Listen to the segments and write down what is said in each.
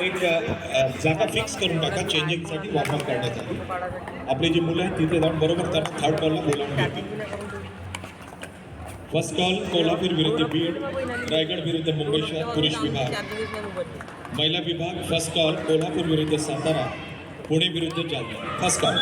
एक जागा फिक्स करून टाका चेंजिंगसाठी वॉर्मअप करण्यासाठी. आपली जी मुलं आहेत तिथे जाऊन बरोबर त्यांना थर्ड बॉलला बोलावून घेतील. फर्स्ट कॉल कोल्हापूर विरुद्ध बीड, रायगड विरुद्ध मुंबई शहर पुरुष विभाग. महिला विभाग फर्स्ट कॉल कोल्हापूर विरुद्ध सातारा, पुणे विरुद्ध जालना. First call.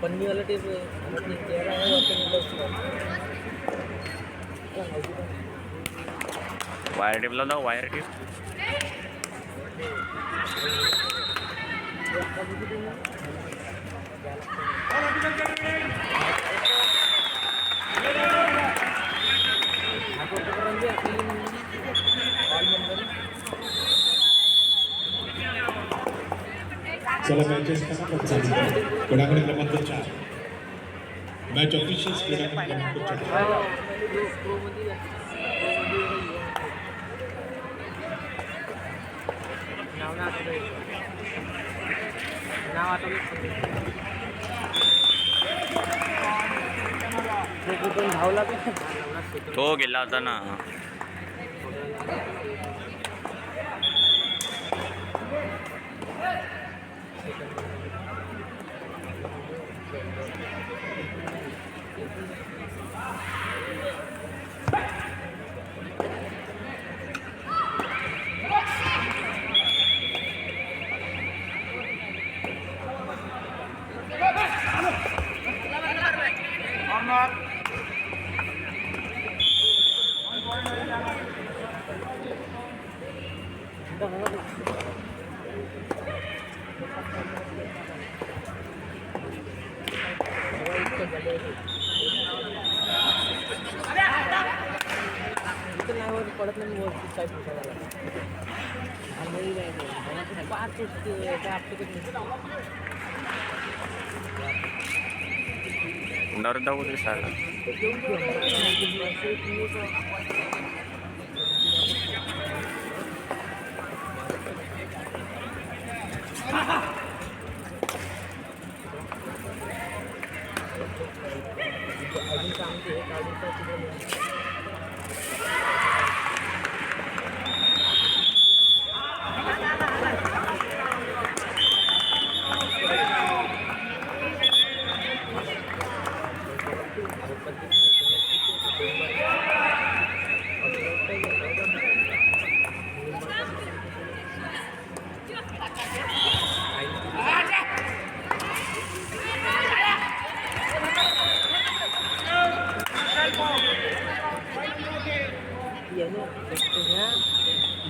पन्नी वाला टेप वायर टेप लावला वायर टेप चला मॅचेस फटाफट चालू. क्रीडांगण क्रमांक 4. मॅच ऑफिशियल्स क्रीडांगण क्रमांक 4. तो गेला होता ना. पडत नाही काय नरदा वगैरे सारा अजून सांगते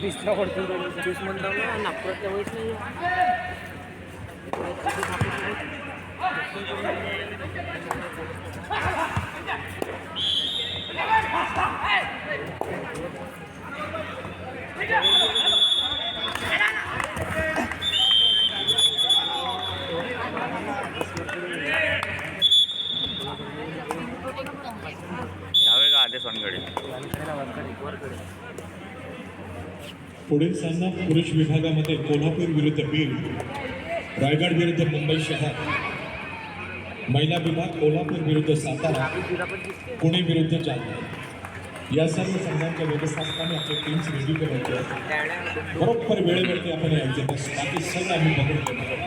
बीसला पडतो बीस म्हणतो ना नागपुरातल्या वेळेस नाही यावे का आदेश वानकडे. पुढील सामना पुरुष विभागामध्ये कोल्हापूर विरुद्ध बीड, रायगड विरुद्ध मुंबई शहर. महिला विभाग कोल्हापूर विरुद्ध सातारा, पुणे विरुद्ध जालना. या सर्व संघांच्या व्यवस्थापकाने आपले टीम्स रेडी करायचे आहेत. बरोबर वेळेवरती आपण यायचे बाकी सगळं आम्ही बघून घेणार.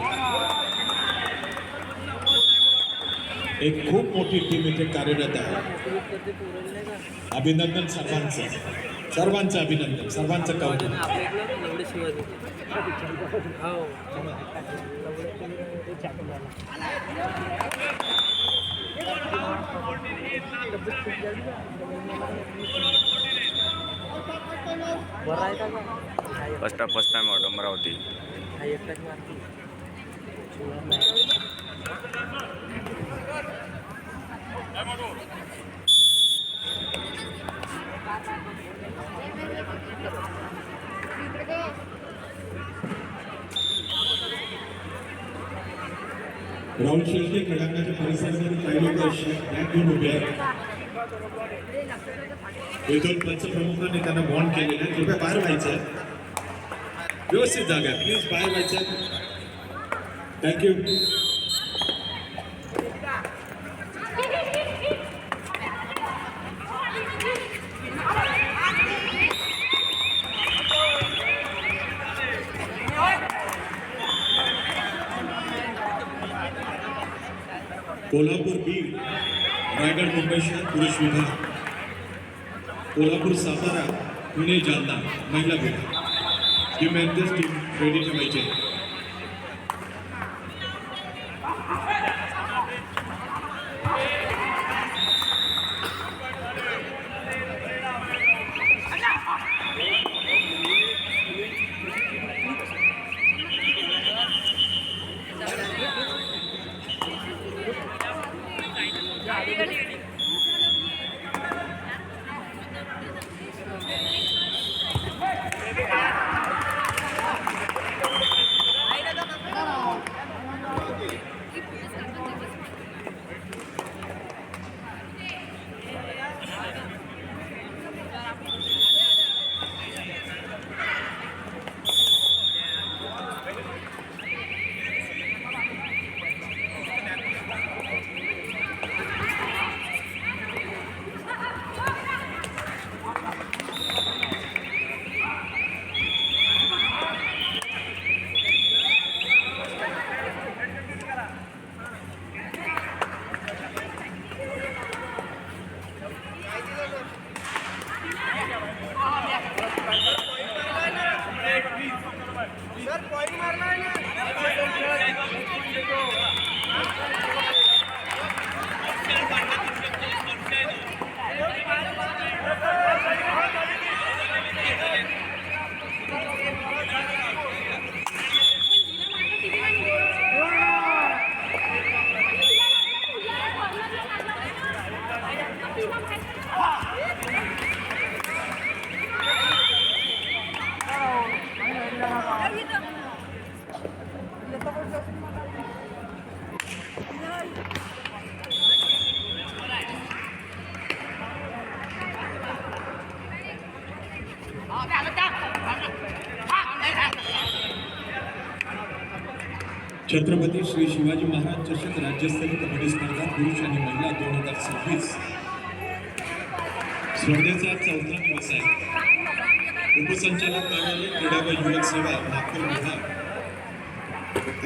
एक खूप मोठी टीम इथे कार्यरत आहे. अभिनंदन सर्वांचं अभिनंदन, सर्वांचं कौतुक. First time out Amravati. Rahul Shelke क्रीडांगणाच्या परिसरामध्ये काही लोक बॅग घेऊन उभे आहेत. इथून पंचप्रमुखांनी त्यांना बॉन्ड केलेलं आहे. कृपया बाहेर व्हायचं आहे. व्यवस्थित जागा आहे. प्लीज बाहेर व्हायचं आहे. थँक्यू. कोल्हापूर बी रायगड मुंबई शहर पुरुष विभाग, कोल्हापूर सातारा पुणे जालना महिला विभाग. टीम मॅनेजर्स टीम रेडी ठेवायचे. छत्रपती श्री शिवाजी महाराज चषक राज्यस्तरीय कबड्डी स्पर्धा पुरुष आणि महिला 2026 स्पर्धेचा आज 4था दिवस आहे. उपसंचालक कार्यालय क्रीडा व युवक सेवा नागपूर विभाग,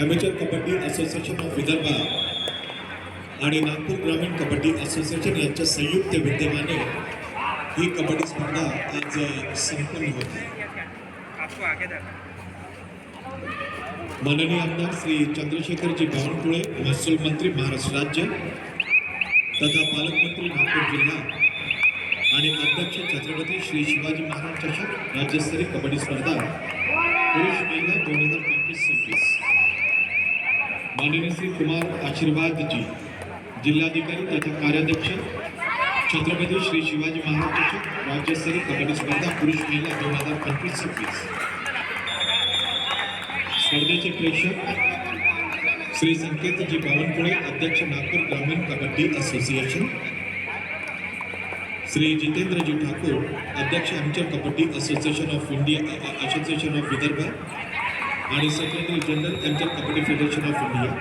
amateur kabaddi association of Vidarbha आणि नागपूर ग्रामीण कबड्डी असोसिएशन यांच्या संयुक्त विद्यमाने ही कबड्डी स्पर्धा आज संपन्न होती. माननीय आमदार श्री चंद्रशेखरजी बावनकुळे, महसूल मंत्री महाराष्ट्र राज्य तथा पालकमंत्री नागपूर जिल्हा आणि अध्यक्ष छत्रपती श्री शिवाजी महाराज चषक राज्यस्तरीय कबड्डी स्पर्धा पुरुष महिला 2025-26 माननीय श्री कुमार आशीर्वादजी जिल्हाधिकारी तथा कार्याध्यक्ष छत्रपती श्री शिवाजी महाराज चषक राज्यस्तरीय कबड्डी स्पर्धा पुरुष महिला 2025-26 स्पर्धेचे प्रेक्षक श्री संकेतजी बावनकुळे, अध्यक्ष नागपूर ग्रामीण कबड्डी असोसिएशन, श्री जितेंद्रजी ठाकूर, अध्यक्ष amateur kabaddi association of India association of Vidarbha आणि secretary general amateur kabaddi federation of India.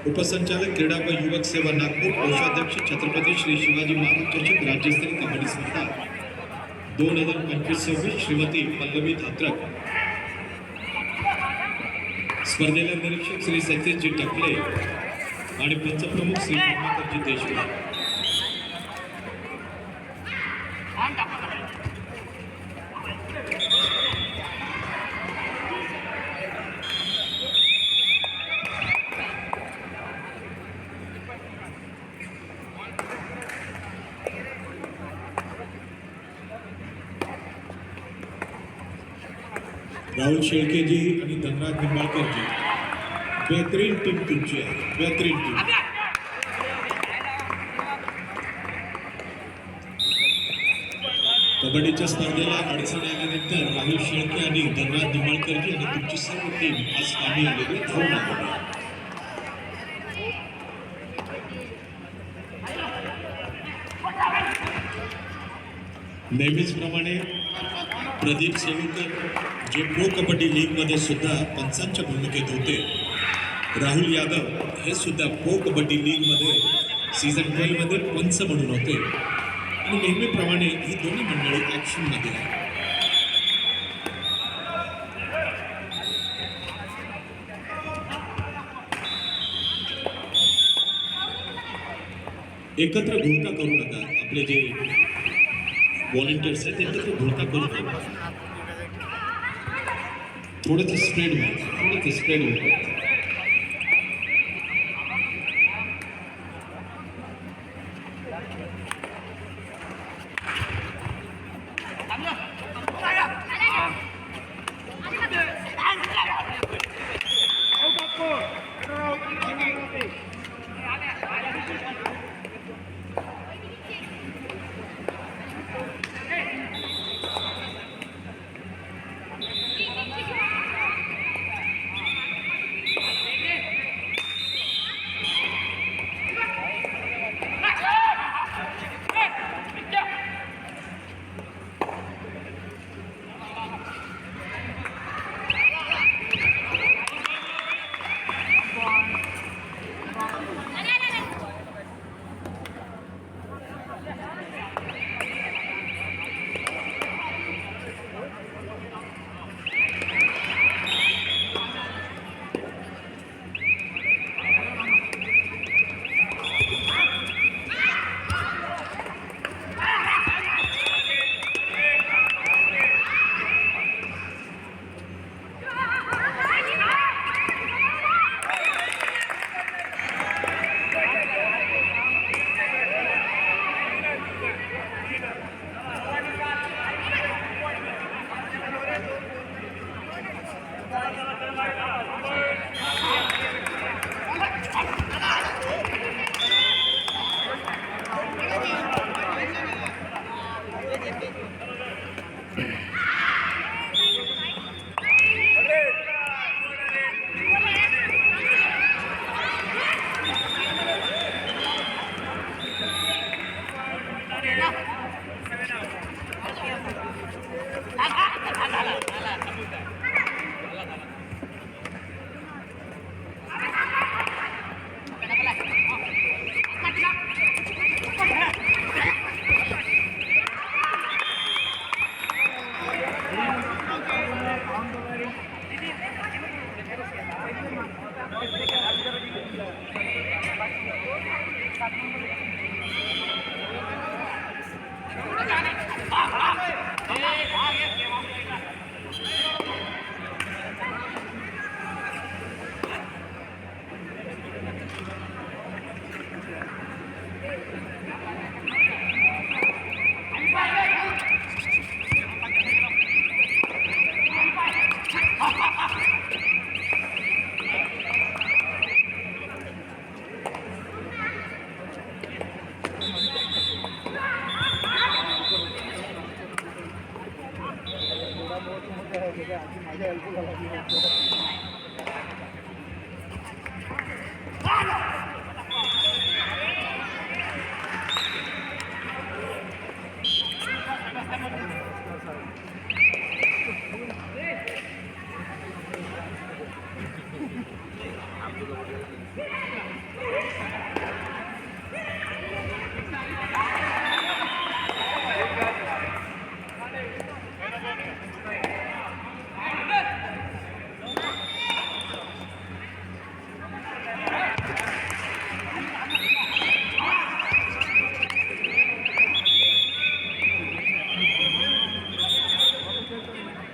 उपसंचालक क्रीडा व युवक सेवा नागपूर, कोषाध्यक्ष छत्रपती श्री शिवाजी महाराज चषक राज्यस्तरीय कबड्डी स्पर्धा 2025-26 श्रीमती पल्लवी धात्रक. स्पर्धेला निरीक्षक श्री सतीशजी टकले आणि पंचप्रमुख श्री प्रभाकरजी देशमुख. राहुल शेळकेजी आणि धनराज निंबाळकरजी, बेहतरीन टीम तुमची आहे, बेहतरीन टीम. कबड्डीच्या स्पर्धेला अडचणी आल्यानंतर राहुल शेळके आणि धनराज निंबाळकरजी आणि तुमची सर्व टीम आज कामी आलेली धावून आलेली. नेहमीचप्रमाणे प्रदीप सेलुकर जे प्रो कबड्डी लीगमध्ये सुद्धा पंचांच्या भूमिकेत होते, राहुल यादव हे सुद्धा प्रो कबड्डी लीगमध्ये सीझन 12 मध्ये पंच म्हणून होते आणि नेहमीप्रमाणे ही दोन्ही मंडळी ॲक्शनमध्ये आहे. एकत्र घोळका करू नका. आपले जे व्हॉलेंटियर्स आहेत एकत्र घोळका करू नका. थोडंसं स्प्रेड होईल.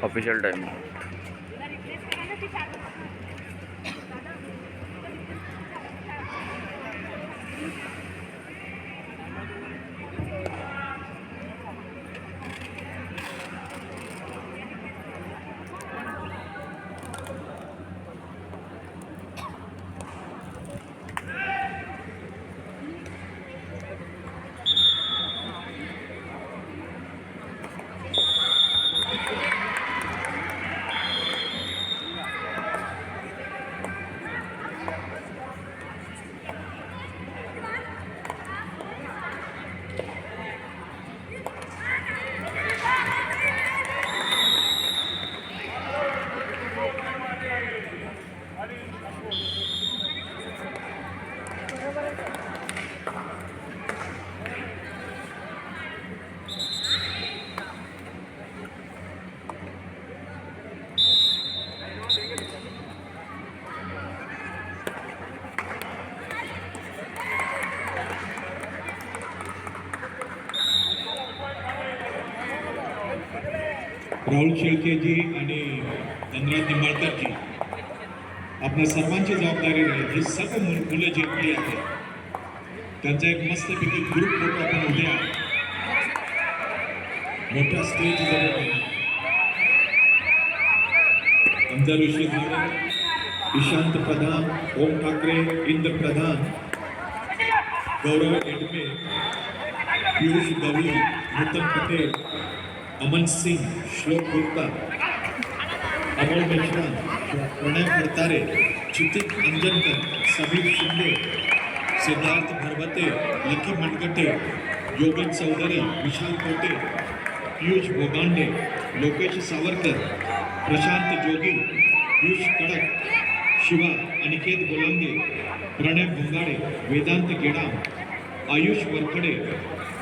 Official time. राहुल शेळकेजी आणि धनराज निंबाळकरजी, आपल्या सर्वांची जबाबदारी राहील. ही सर्व मुलं जी आपली आहेत त्यांचा एक मस्तपैकी ग्रुप फोटो आपण उद्या मोठ्या स्टेजवर अंजर ऋषी झाडे, ईशांत प्रधान, ओम ठाकरे, इंद्र प्रधान, गौरव एडमे, पियुष गवळी, नूतन पटेल, अमन सिंह, श्लोक गुप्ता, अमोल मेश्राम, प्रणय फडतारे, क्षितिज अंजनकर, समीर शिंदे, सिद्धार्थ भरवते, लकी मनगटे, योगेश चौधरी, विशाल कोटे, पियुष भोगांडे, लोकेश सावरकर, प्रशांत जोगी, पियुष कडक, शिवा, अनिकेत गोलांगे, प्रणय भोंगाडे, वेदांत गेडाम, आयुष वरखडे,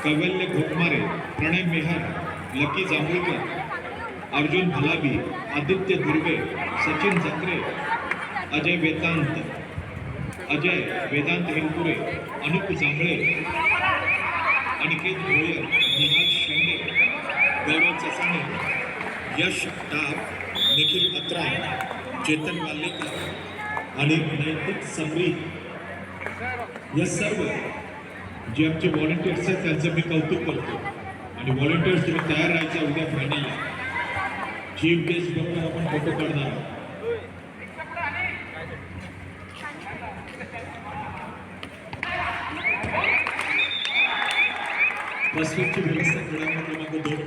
कैवल्य घोटमारे, प्रणय मेहर, लकी जांभूळकर, अर्जुन भलाबी, आदित्य धुर्वे, सचिन जत्रे, अजय वेदांत हिरपुरे, अनुप जांभळे, अनिकेत भोयर, निहाल शेंडे, गौरव चसाणे, यश डाब, निखिल अत्रा, चेतन वाल्लेकर आणि नैतिक समरी, या सर्व जे आमचे व्हॉलेंटियर्स आहेत त्यांचं मी कौतुक करतो. आणि व्हॉलेंटियर्स तुम्ही तयार राहायचं उद्या फायनलला. चीफ गेस्ट बरोबर आपण फोटो काढणार आहोत. फर्स्ट इयरची व्यवस्था क्रमांक 2.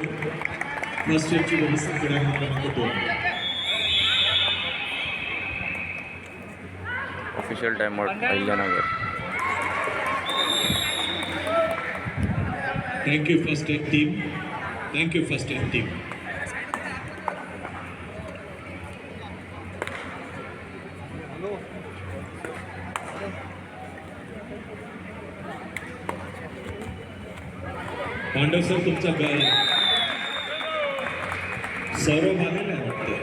फर्स्ट इयरची व्यवस्था क्रमांक 2. Official time out Ahilyanagar. Thank you first aid team. Thank you first aid team. Pandav sir तुमचा सौरभ आलेला आहे वाटतं.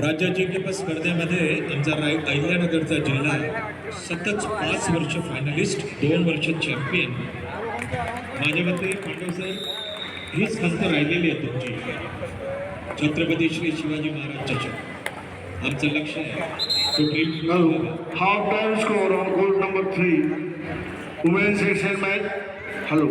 राज्य अजिंक्यपद स्पर्धेमध्ये आमचा अहिल्यानगरचा जिल्हा सतत 5 वर्ष फायनलिस्ट, 2 वर्ष चॅम्पियन. माझ्या मते पांडव सर हीच खंत राहिलेली आहे तुमची, छत्रपती श्री शिवाजी महाराज चषक. आमचं लक्ष आहे तो dream. Half time score on goal number 3. Women's section match. Hello.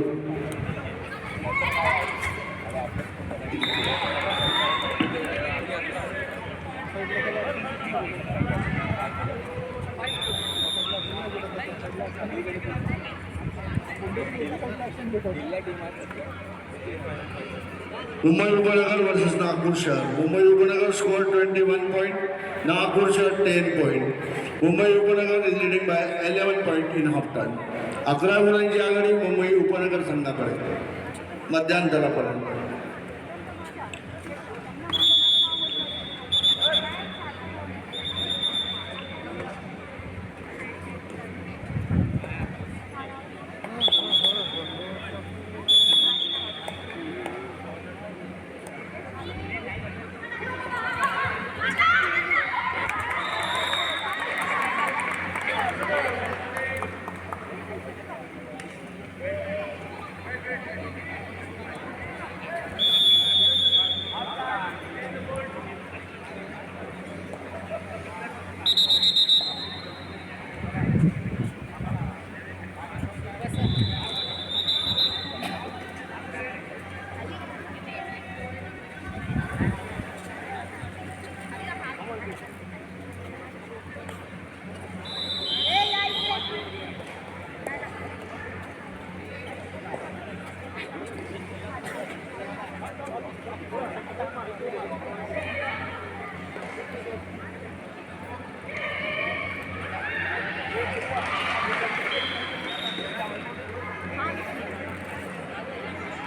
Mumbai Upanagar versus Nagpur Shahar. Mumbai Upanagar scored 21 points. Nagpur Shahar 10 points. Mumbai Upanagar is leading by 11 points in half time. 11 गुणांची आघाडी मुंबई उपनगर संघाकडे मध्यांतरापर्यंत.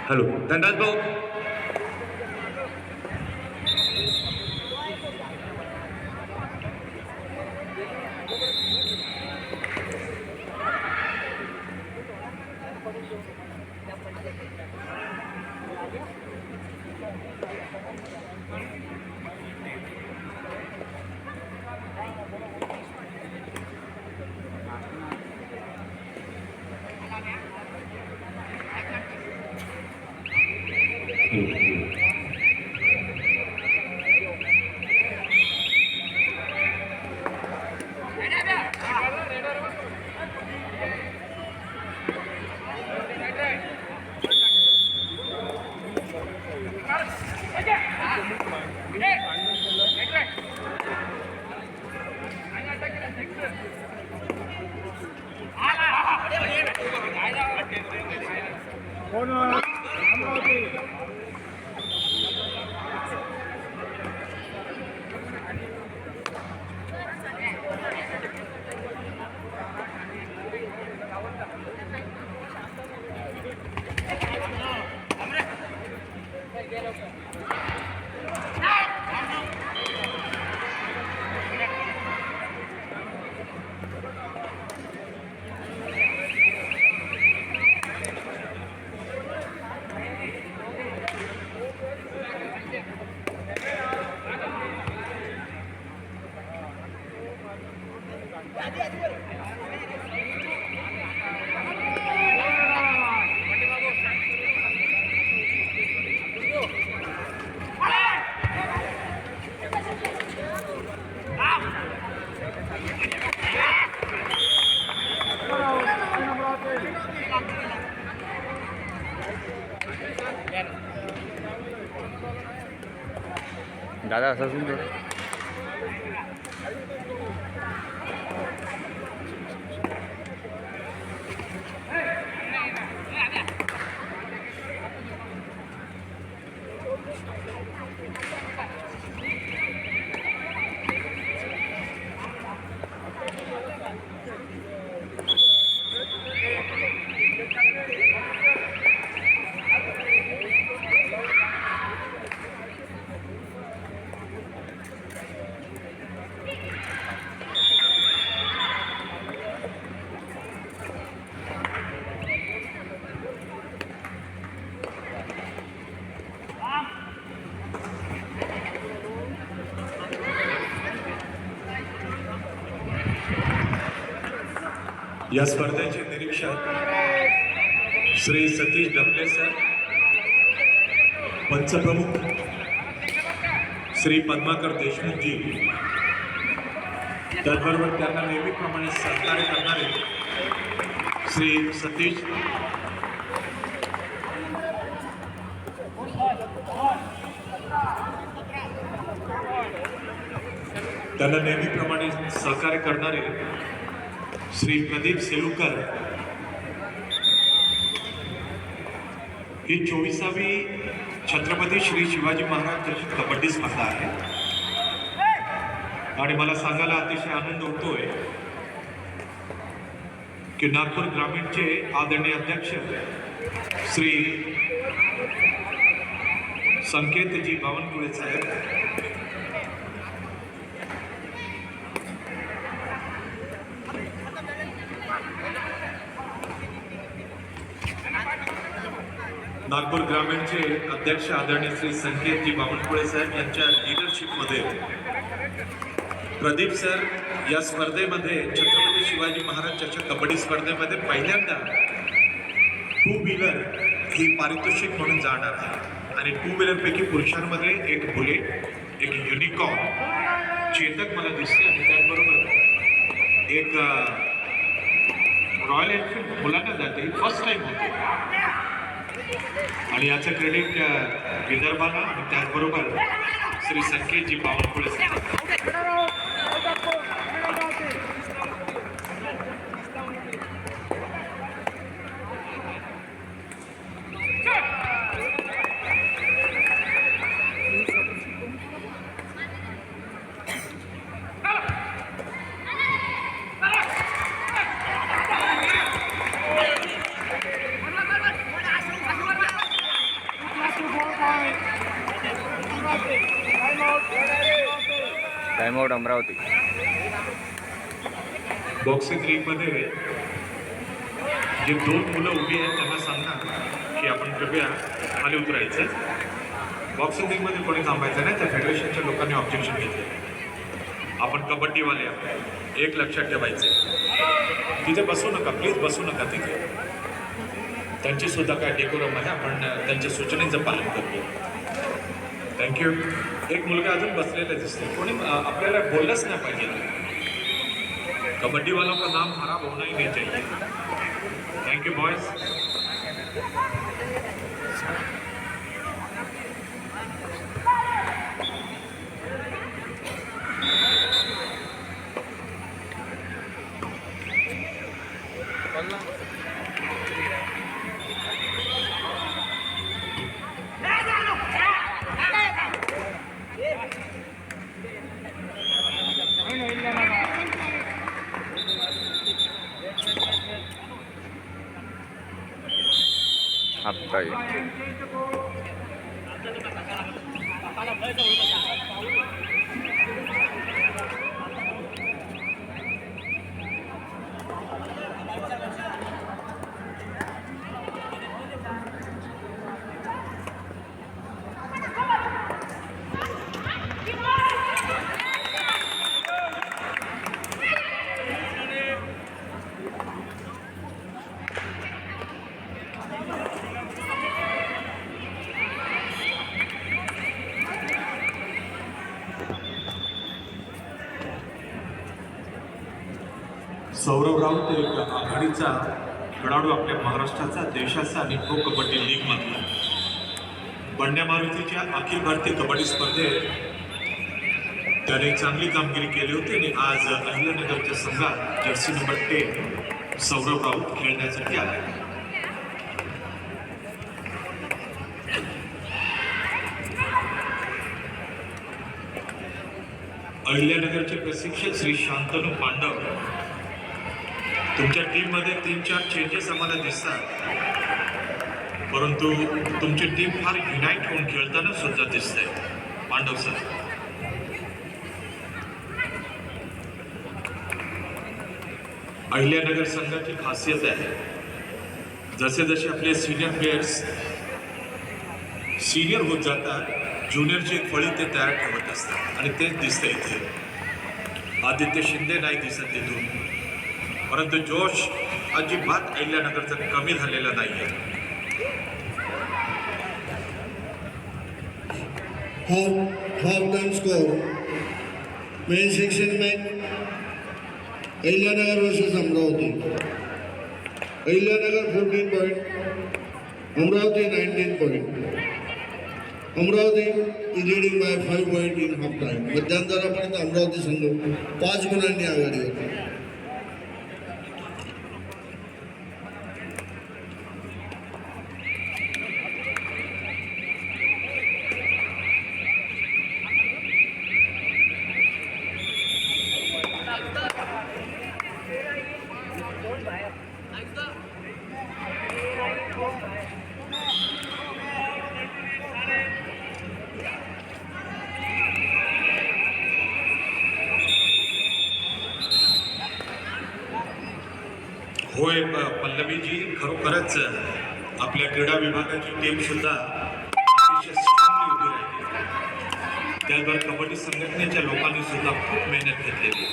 Hello Dhanraj भाऊ. दादा असं असून दे. या स्पर्धेचे निरीक्षक श्री सतीश डबले सर, पंचप्रमुख श्री पद्माकर देशमुखजी, त्याचबरोबर त्यांना नेहमीप्रमाणे सहकार्य करणारे श्री सतीश त्यांना नेहमीप्रमाणे सहकार्य करणारे श्री प्रदीप सेलुकर. ही 24वी छत्रपती श्री शिवाजी महाराज चषक कबड्डी स्पर्धा आहे आणि मला सांगायला अतिशय आनंद होतोय की नागपूर ग्रामीणचे आदरणीय अध्यक्ष श्री संकेतजी बावनकुळे साहेब, नागपूर ग्रामीणचे अध्यक्ष आदरणीय श्री संकेतजी बावनकुळे साहेब यांच्या लीडरशिपमध्ये प्रदीप सर या स्पर्धेमध्ये छत्रपती शिवाजी महाराज चषक कबड्डी स्पर्धेमध्ये पहिल्यांदा 2 व्हीलर ही पारितोषिक म्हणून जाणार आहे आणि 2 व्हीलरपैकी पुरुषांमध्ये एक बुलेट, एक युनिकॉर्न चेतक मला दिसते आणि त्याचबरोबर एक रॉयल एनफील्ड मुलांना जाते, फर्स्ट टाइम होते आणि याचं क्रेडिट विदर्भाला आणि त्याचबरोबर श्री संकेतजी बावनकुळे साहेब. टाइमआउट अमरावती. बॉक्सिंग रिंगमध्ये जे 2 मुलं उभी आहेत त्यांना सांगणार की आपण कृपया खाली उतरायचं. बॉक्सिंग रिंगमध्ये कोणी थांबायचं नाही, त्या फेडरेशनच्या लोकांनी ऑब्जेक्शन घेतले. आपण कबड्डीवाले आहोत, एक लक्षात ठेवायचं, तिथे बसू नका, प्लीज बसू नका तिथे. त्यांची सुद्धा काय डेकोरम आहे, आपण त्यांच्या सूचनेचं पालन करूया. थँक्यू. एक मुलगा अजून बसलेला दिसतो, कोणी आपल्याला बोललंच नाही पाहिजे. कबड्डी वालों का नाम खराब होना ही नहीं चाहिए. Thank you boys. आपताई सौरव राऊत एक आघाडीचा खेळाडू, आपल्या महाराष्ट्राचा, देशाचा आणि प्रो कबड्डी लीगमधला. बंड्या मारुतीच्या अखिल भारतीय कबड्डी स्पर्धेत त्याने चांगली कामगिरी केली होती आणि आज अहिल्यानगरच्या संघात जर्सी नंबर 10 सौरव राऊत खेळण्यासाठी आले. अहिल्यानगरचे प्रशिक्षक श्री शांतनू पांडव, तुमच्या टीममध्ये 3-4 चेंजेस आम्हाला दिसतात, परंतु तुमची टीम फार युनाईट होऊन खेळताना सुद्धा दिसते. पांडव सर, अहिल्यानगर संघाची खासियत आहे, जसे जसे आपले सिनियर प्लेयर्स सिनियर होत जातात, ज्युनियरची एक फळी ते तयार ठेवत असतात आणि तेच दिसतं इथे. आदित्य शिंदे नाही दिसत तिथून, परंतु जोश अजिबात अहिल्यानगरचा कमी झालेला नाही आहे. Half time score men section में Ahilyanagar versus Amravati. Ahilyanagar 14 point, Amravati 19 point. Amravati is leading by 5 point in half time. मध्यांतरापर्यंत अमरावती संघ 5 गुणांनी आघाडी होती. होय पल्लवीजी, खरोखरच आपल्या क्रीडा विभागाची टीम सुद्धा अतिशय स्ट्रॉंगली उभी राहिली. त्याचबरोबर कबड्डी संघटनेच्या लोकांनी सुद्धा खूप मेहनत घेतलेली.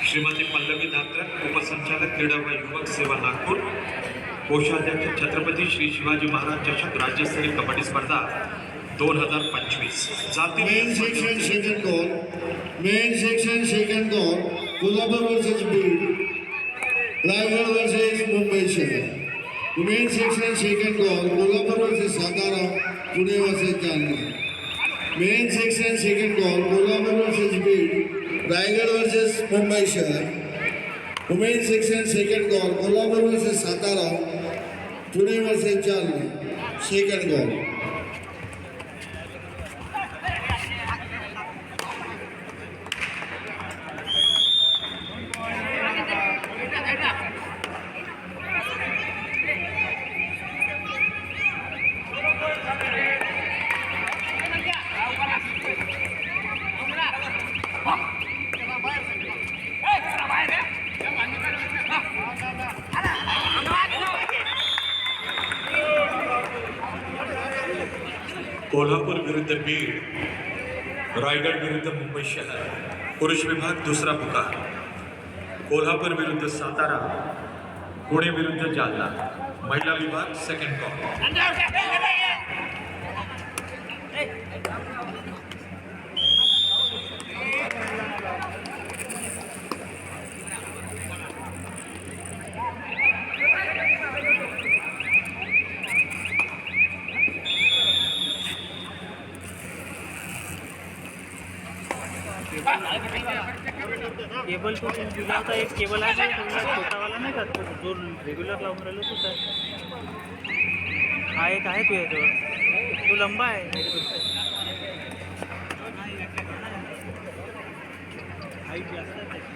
श्रीमती पल्लवी धात्रक, उपसंचालक क्रीडा व युवक सेवा नागपूर, कोषाध्यक्ष छत्रपती श्री शिवाजी महाराज चषक राज्यस्तरीय कबड्डी स्पर्धा 2025. Men section second call, men section second call, Kolhapur versus Beed, Raigad versus Mumbai शहर. Men section second call, Kolhapur versus Satara, Pune versus Jalna. Men section second call, Kolhapur versus Beed, Raigad versus Mumbai शहर. Women section second call, Kolhapur versus Satara, Pune versus Jalna. Second call. Kolhapur विरुद्ध बीड, रायगड विरुद्ध मुंबई शहर. पुरुष विभाग दुसरा पुकार. कोल्हापूर विरुद्ध सातारा, पुणे विरुद्ध जालना. महिला विभाग सेकंड कॉल. केबल तो दिला होता, एक केबल आहे तो छोटावाला नाही का, तो जो रेग्युलर लावून राहिलो तो सर. हा एक आहे तो याच्यावर, तो लंबा आहे त्याच्यापेक्षा. हाईट जास्त आहे त्याची.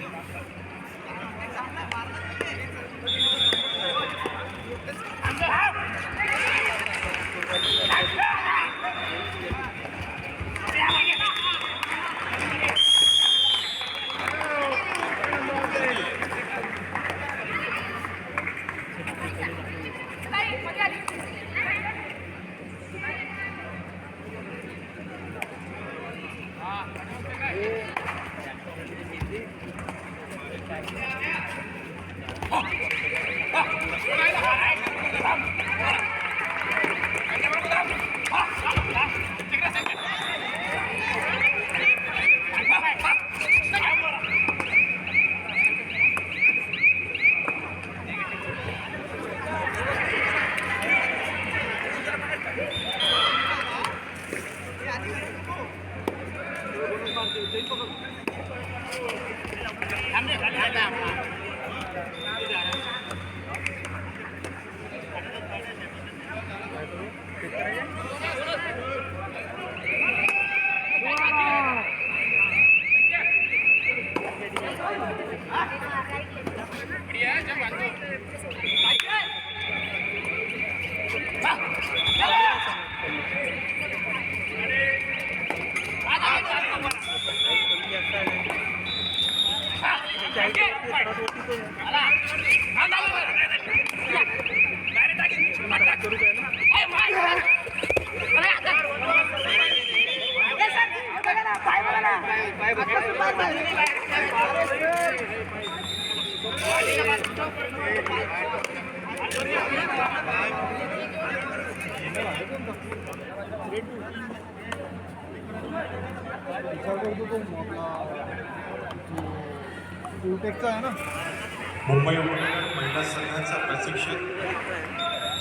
मुंबई उपनगर महिला संघाचा प्रशिक्षक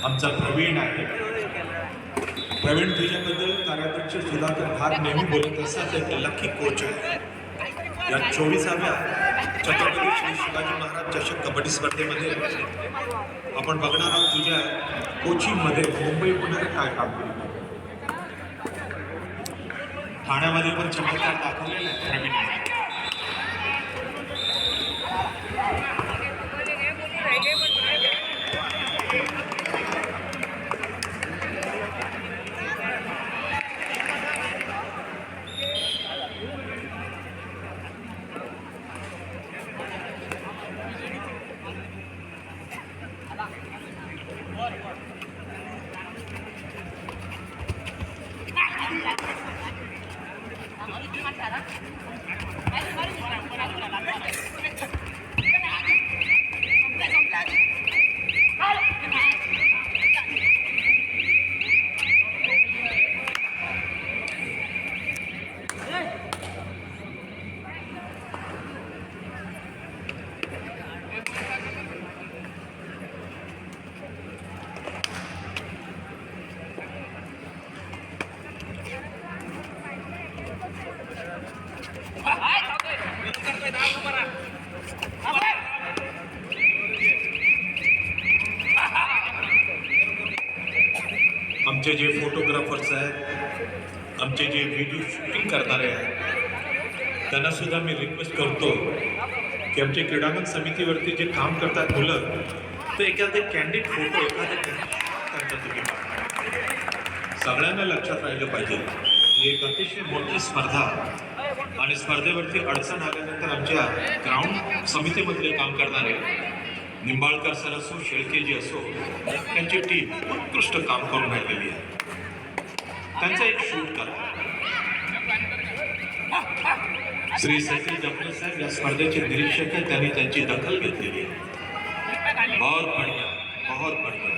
आमचा प्रवीण आहे. प्रवीण तुझ्याबद्दल कार्याध्यक्ष सुधाकर भाग नेहमी बोलत असतात, एक लकी कोच आहे. या 24व्या छत्रपती श्री शिवाजी महाराज चषक कबड्डी स्पर्धेमध्ये आपण बघणार आहोत तुझ्या कोचिंगमध्ये मुंबई उपनगर काय काम केलं. ठाण्यामध्ये पण चमत्कार दाखवलेला आहे प्रवीण. आमचे जे फोटोग्राफर्स आहेत, आमचे जे व्हिडिओ शूटिंग करणारे आहेत, त्यांना सुद्धा मी रिक्वेस्ट करतो की आमच्या क्रीडांगण समितीवरती जे काम करतात मुलं, ते एखादे कॅन्डिड फोटो तुम्ही सगळ्यांना लक्षात राहिलं पाहिजे. ही एक अतिशय मोठी स्पर्धा आणि स्पर्धेवरती अडचण आल्यानंतर आमच्या ग्राउंड समितीमधले काम करणारे निंबाळकर सर असो, शेळकेजी असो, त्यांची टीम उत्कृष्ट काम करून राहिलेली आहे. त्यांचा एक शूट करा. श्री सतीश डफले साहेब या स्पर्धेचे निरीक्षक आहेत, त्यांनी त्यांची दखल घेतलेली आहे. बहुत बढ़िया, बहुत बढ़िया.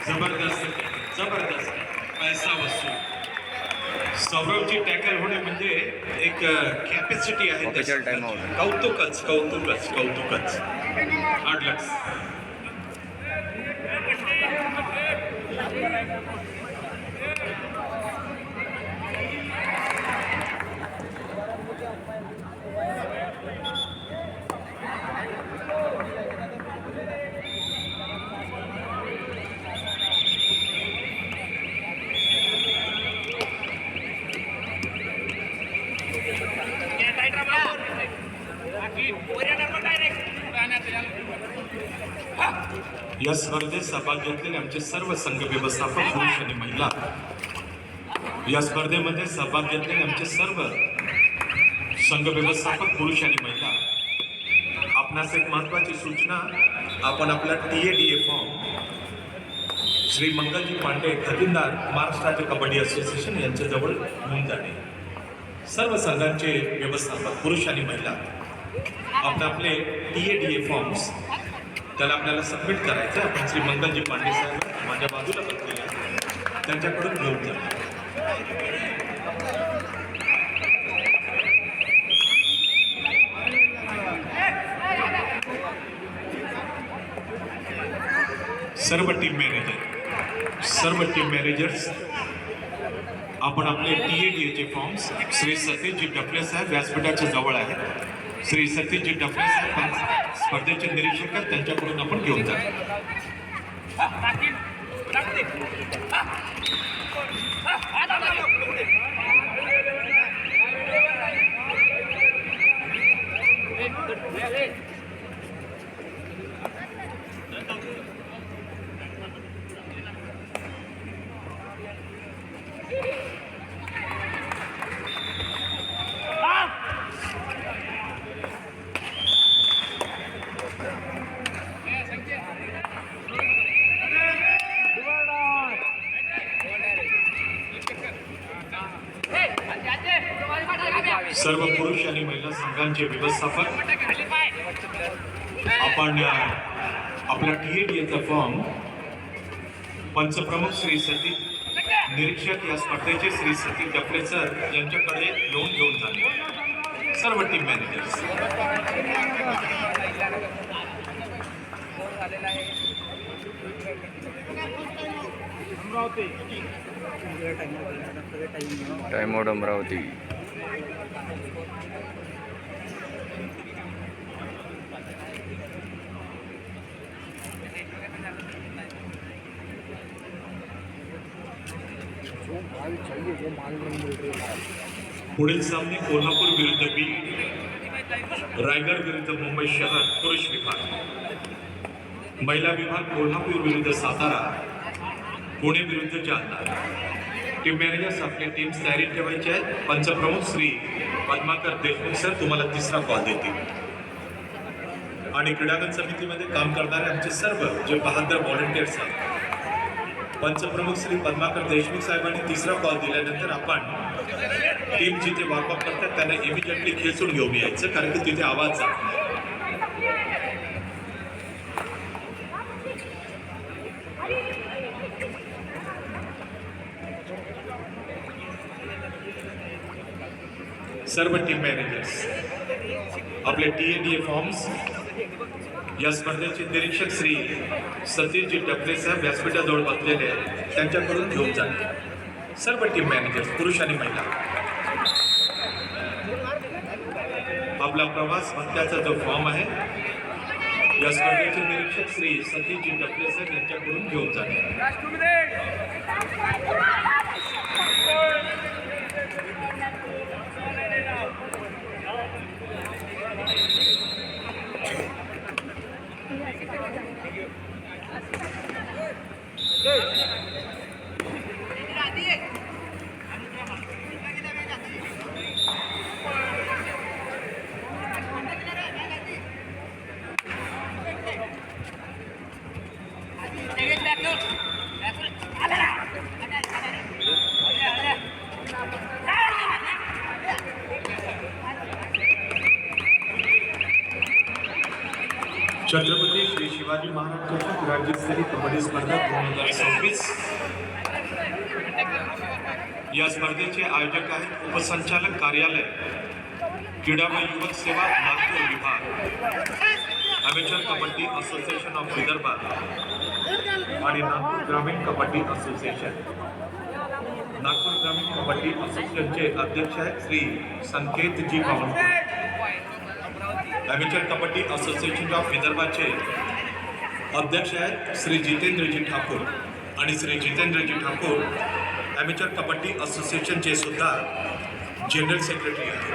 जबरदस्त जबरदस्त पैसा वसूल. सौरवची टॅकल होणे म्हणजे एक कॅपॅसिटी आहे Official त्याची. time out. कौतुकच कौतुकच कौतुकच. Hard lucks. या स्पर्धेत सहभाग घेतलेले आमचे सर्व संघ व्यवस्थापक पुरुष आणि महिला. या स्पर्धेमध्ये सहभाग घेतलेले आमचे सर्व संघ व्यवस्थापक पुरुष आणि महिला. आपणास एक महत्वाची सूचना, आपण आपला TADA फॉर्म श्री मंगलजी पांडे खजिनदार महाराष्ट्र राज्य कबड्डी असोसिएशन यांच्याजवळ घेऊन जाणे. सर्व संघांचे व्यवस्थापक पुरुष आणि महिला आपण आपले TADA फॉर्म्स त्याला आपल्याला सबमिट करायचं. आपण श्री मंगलजी पांडे साहेब माझ्या बाजूला बसलेले आहेत, त्यांच्याकडून घेऊन जा. सर्व टीम मॅनेजर्स आपण आपले TADAचे फॉर्म्स श्री सतीशजी डफले साहेब व्यासपीठाच्या जवळ आहेत. श्री सतीशजी डफले साहेब स्पर्धेचे निरीक्षक आहेत, त्यांच्याकडून आपण घेऊन जा. सर्व पुरुष आणि महिला संघांचे व्यवस्थापक आपण आपला TADAचा फॉर्म पंचप्रमुख श्री सतीश निरीक्षक या स्पर्धेचे श्री सतीश डफले सर यांच्याकडे लोन घेऊन जाणे. सर्व team managers. Time out Amravati. पुढील सामने कोल्हापूर विरुद्ध बीड, रायगड विरुद्ध मुंबई शहर पुरुष विभाग. महिला विभाग कोल्हापूर विरुद्ध सातारा, पुणे विरुद्ध जालना. टीम मॅनेजर्स आपल्या टीम्स तयारी ठेवायचे आहेत. पंचप्रमुख श्री पद्माकर देशमुख सर तुम्हाला तिसरा कॉल देतील. आणि क्रीडांगण समितीमध्ये काम करणारे आमचे सर्व जे बहादर व्हॉलंटियर्स आहेत, पंचप्रमुख श्री पद्माकर देशमुख साहेबांनी तिसरा कॉल दिल्यानंतर आपण टीम जिथे वॉर्मअप करतात त्यांना इमिजिएटली खेचून घेऊन यायचं, कारण की तिथे आवाज जात नाही. सर्व टीम मॅनेजर्स आपले TADA फॉर्म्स या स्पर्धेचे निरीक्षक श्री सतीशजी डफले साहेब व्यासपीठाजवळ बसलेले आहेत, त्यांच्याकडून घेऊन जाणे. सर्व टीम मॅनेजर्स पुरुष आणि महिला. आपला प्रवास भत्त्याचा जो फॉर्म आहे या स्पर्धेचे निरीक्षक श्री सतीशजी डफले साहेब यांच्याकडून घेऊन जाणे. छत्रपती श्री शिवाजी महाराज चषक राज्यस्तरीय कबड्डी स्पर्धा 2026 या स्पर्धेचे आयोजक आहेत उपसंचालक कार्यालय क्रीडा व युवक सेवा नागपूर विभाग, amateur kabaddi association of Vidarbha आणि नागपूर ग्रामीण कबड्डी असोसिएशन. नागपूर ग्रामीण कबड्डी असोसिएशनचे अध्यक्ष आहेत Shri Sanket ji Bawankule. Amateur kabaddi association of विदर्भाचे अध्यक्ष आहेत श्री जितेंद्रजी ठाकूर आणि श्री जितेंद्रजी ठाकूर अमेचर कबड्डी असोसिएशनचे सुद्धा जनरल सेक्रेटरी आहेत.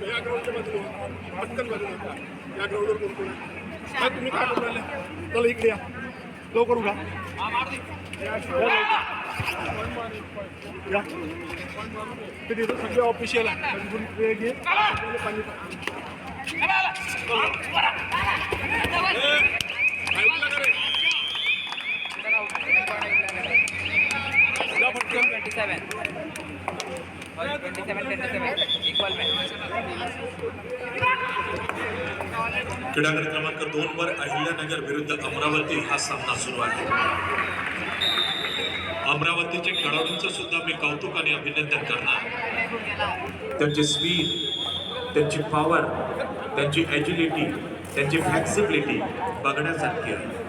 या ग्राउंडवर कोण कोण काय तुम्ही काय करून राहिले? चला इकडे या लवकर उघा या ते तिथं सगळे ऑफिशियल आहे घे पाणी क्रीडागड क्रमांक 2 वर अहिल्यानगर विरुद्ध अमरावती हा सामना सुरू आहे. अमरावतीचे खेळाडूंचं सुद्धा मी कौतुक आणि अभिनंदन करणार. त्यांची स्पीड, त्यांची पॉवर, त्यांची एजिलिटी, त्यांची फ्लेक्सिबिलिटी बघण्यासारखी आहे.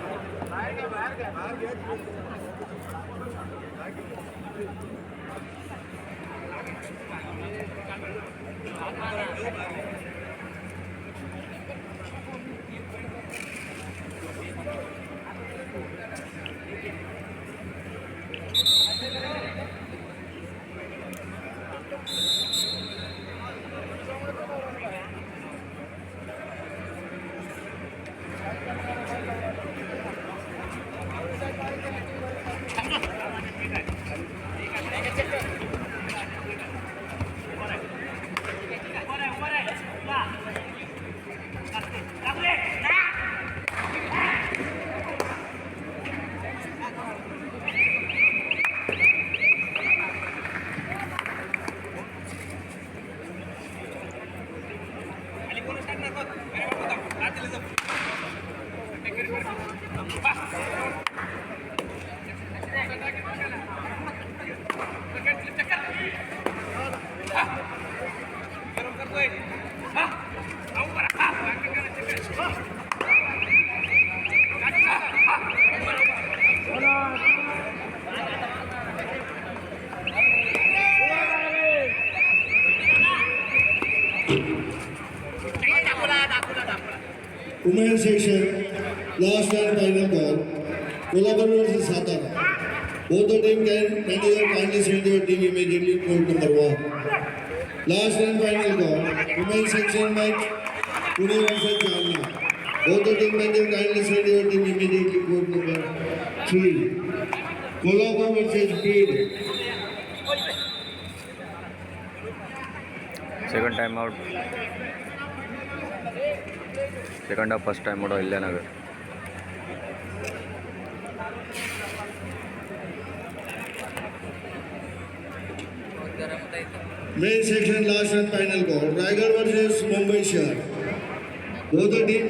Women's section, last and final call. Kolhapur versus Satara. Both the team can manager kindly send your team immediately court number 1. Last and final call. Women's section match, Pune versus Jalna. Both the team manager kindly send your team immediately court number 3. Kolhapur versus Speed. Second time out. Second half first time out Ahilyanagar. Main section last and final call. Raigad versus Mumbai Shahar. Both the team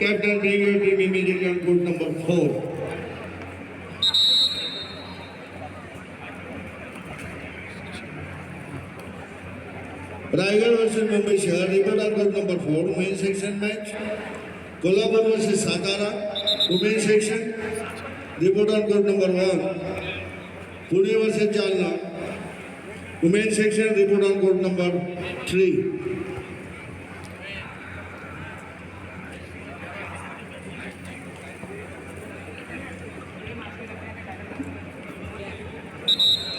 captain bring your team immediately on court number 4. Raigad versus Mumbai Shahar. Report on court number 4. Main section match. Kolhapur versus Satara. Women section. Report on court number 1. Pune versus Jalna. Women section. Report on court number 3.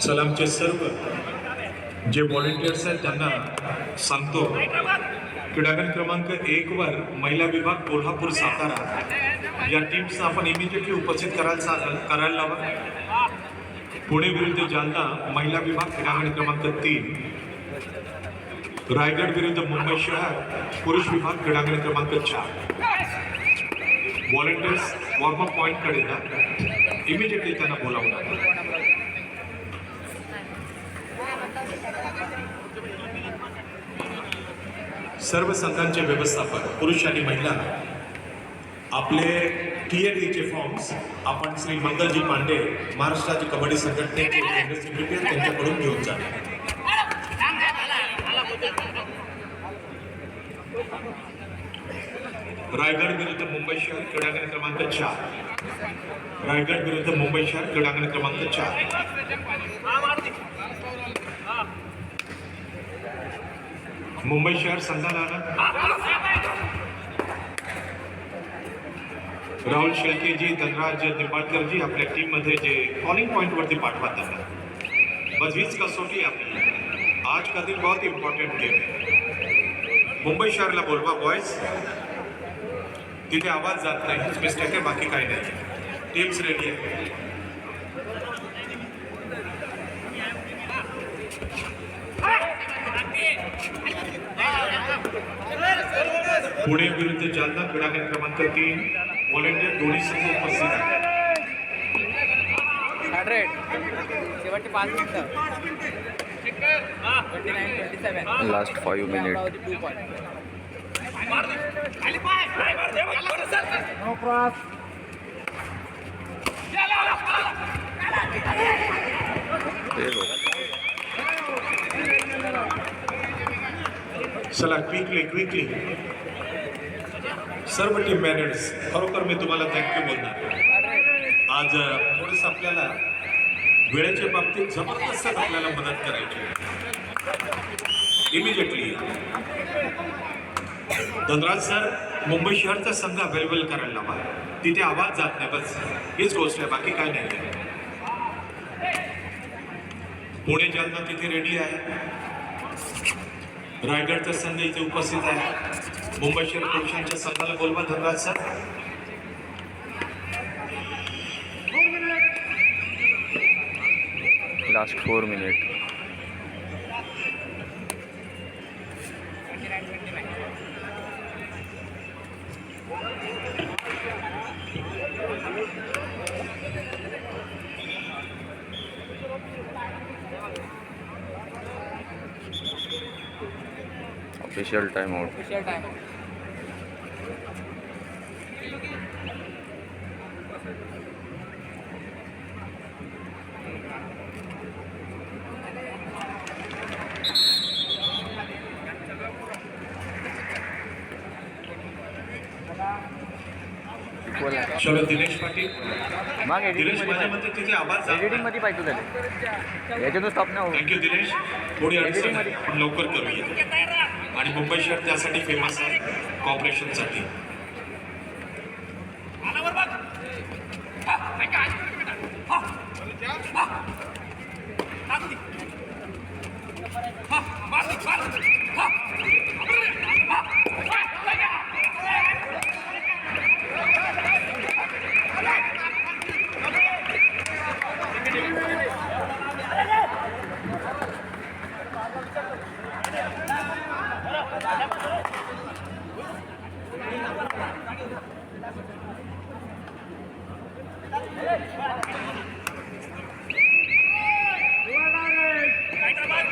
चला आमचे सर्व जे volunteers आहेत त्यांना सांगतो क्रीडांगण क्रमांक 1 वर महिला विभाग कोल्हापूर सातारा या टीम्सना आपण इमिजिएटली उपस्थित करायला लावा. पुणे विरुद्ध जालना महिला विभाग क्रीडांगण क्रमांक 3, रायगड विरुद्ध मुंबई शहर पुरुष विभाग क्रीडांगण क्रमांक 4. व्हॉलेंटियर्स वॉर्मअप पॉईंटकडे जा, इमिजिएटली त्यांना बोलावणार. सर्व संघांचे व्यवस्थापक पुरुष आणि महिला आपले TLEचे फॉर्म्स आपण श्री मंगलजी पांडे महाराष्ट्र राज्य कबड्डी संघटनेचे केंद्र सेक्रेटरी त्यांच्याकडून घेऊन जा. रायगड विरुद्ध मुंबई शहर क्रीडांगण क्रमांक 4. रायगड विरुद्ध मुंबई शहर क्रीडांगण क्रमांक 4. मुंबई शहर संघाला राहुल शेळकेजी, धनराज निंबाळकरजी आपल्या टीममध्ये जे कॉलिंग पॉइंटवरती पाठवा त्यांना. बस हीच कसोटी आपली आज का दिन बहुत इम्पॉर्टंट गेम आहे. मुंबई शहरला बोलवा बॉयज, तिथे आवाज जात नाही, हीच मिस्टेक आहे, बाकी काही नाही. टीम्स रेडी आहे. पुणे विरुद्ध जालना क्रीडांगण क्रमांक 3 व्हॉलेंटियर दोन्ही संघ उपस्थित आहेत. शेवटचे 5 मिनिटं. Last 5 minute. चला क्विकली सर्व टीम मॅनेजर्स, खरोखर मी तुम्हाला थँक्यू बोलणार. आज थोडंसं आपल्याला वेळेच्या बाबतीत जबरदस्त आपल्याला मदत करायची. इमिजिएटली धनराज सर मुंबई शहरचा संघ अवेलेबल करायला लावा, तिथे आवाज जात नाही, बस हीच गोष्ट आहे, बाकी काय नाही. पुणे जालना तिथे रेडी आहे. रायगडचा संघ इथे उपस्थित आहे. मुंबई शहर पुरुषांच्या संघाला बोलवा Dhanraj sir. Last 4 minute. Official time out. चलो दिनेश पाटील. मग दिनेश माझ्या म्हणते तिथे आवाज जात एडिटिंग मध्ये पाहिजे झाले, याच्यातून स्टॉप नाही होत. थँक्यू दिनेश. थोडी अडचण आहे, पण लवकर करूया. आणि मुंबई शहर त्यासाठी फेमस आहे, कॉपरेशनसाठी.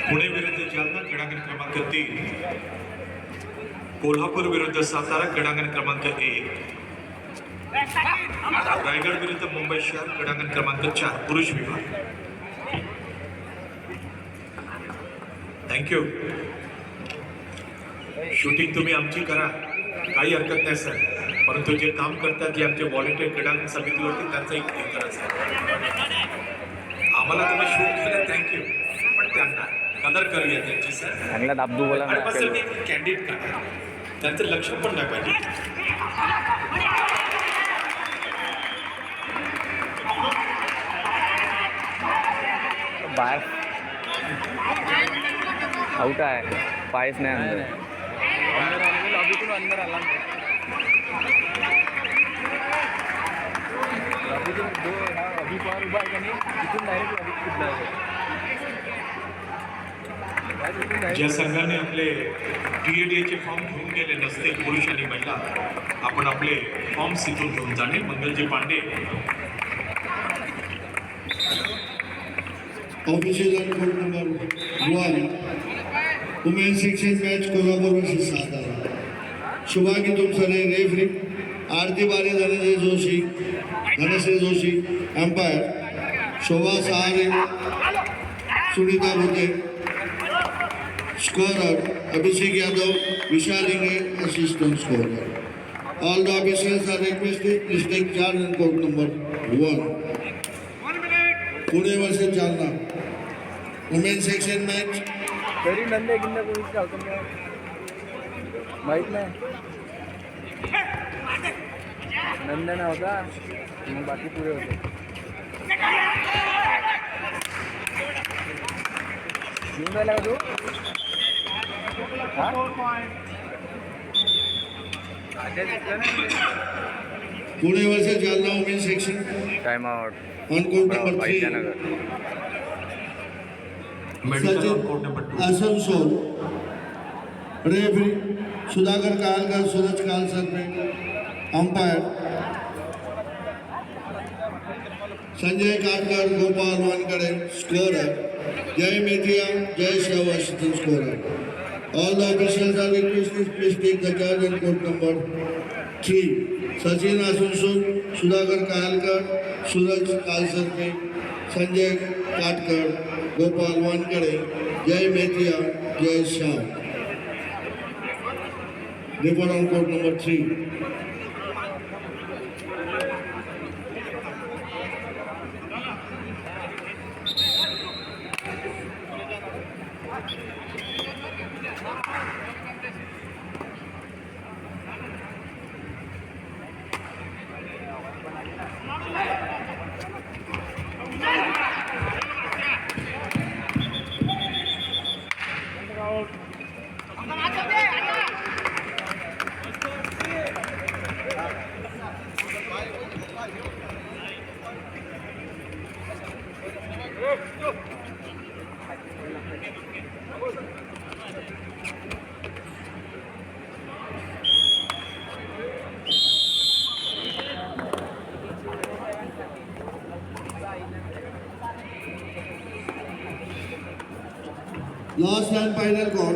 पुणे विरुद्ध जालना क्रीडांगण क्रमांक 3, कोल्हापूर विरुद्ध सातारा क्रीडांगण क्रमांक 1, रायगड विरुद्ध मुंबई शहर क्रीडांगण क्रमांक 4 पुरुष विभाग. थँक्यू. शूटिंग तुम्ही आमची करा, काही हरकत नाही सर, परंतु जे काम करतात जे आमचे व्हॉलेंटियर क्रीडांगण समितीवरती त्यांचं एक हे करायचं. आम्हाला तुम्ही शूट केलं थँक्यू, पण त्यांना कदर करूया त्यांची सर. चांगला दाबदू बोला आणि बस मी कॅन्डिडेट का त्यांचं लक्ष पण नाही पाहिजे. बाहेर आउट आहे पायच नाही अंदर लॉबीतून अंदर आला लॉबीतून अभि पवार उभा आहे का नाही तिथून डायरेक्ट लॉबीत कुठला ज्या संघाने आपले TADAचे फॉर्म घेऊन गेले नसते पुरुष आणि महिला आपण आपले फॉर्म्स इथून घेऊन जाणे. Mangalji Pande Official on court number 1. Women's section match Kolhapur versus Satara. Shubhangi Tumsare, referee. Aarti Bari, Dhananjay Joshi. Dhanashree Joshi, umpire. Shobha Sahare, Sunita Bhute. Scorer, Abhishek Yadav, Vishal Inge, assistant scorer. All the officials are requested to take charge in court number 1. Pune versus Jalna. Women's section match. तरी नंदे गिंदा कोणी चालतो माहीत नाही नंदन होता मग बाकी पुरे होते घेऊन राहिला का तू Pune versus Jalna women's section. Time out On court number 3. Vaidyanagar medical on court number 2. Asansol. Referee Sudhakar Kalkar, Suraj Kalsarpe. Umpire Sanjay Katkar, Gopal Wankade. Scorer Jay Methia, Jay Shaw, assistant scorer. All the officials are requested to please take the charge in court number 3. Sachin Asansol, Sudhakar Kalkar, Suraj Kalsarpe, Sanjay Katkar, Gopal Wankade, Jay Methia, Jay Shah. Report on court number 3. Last and final call.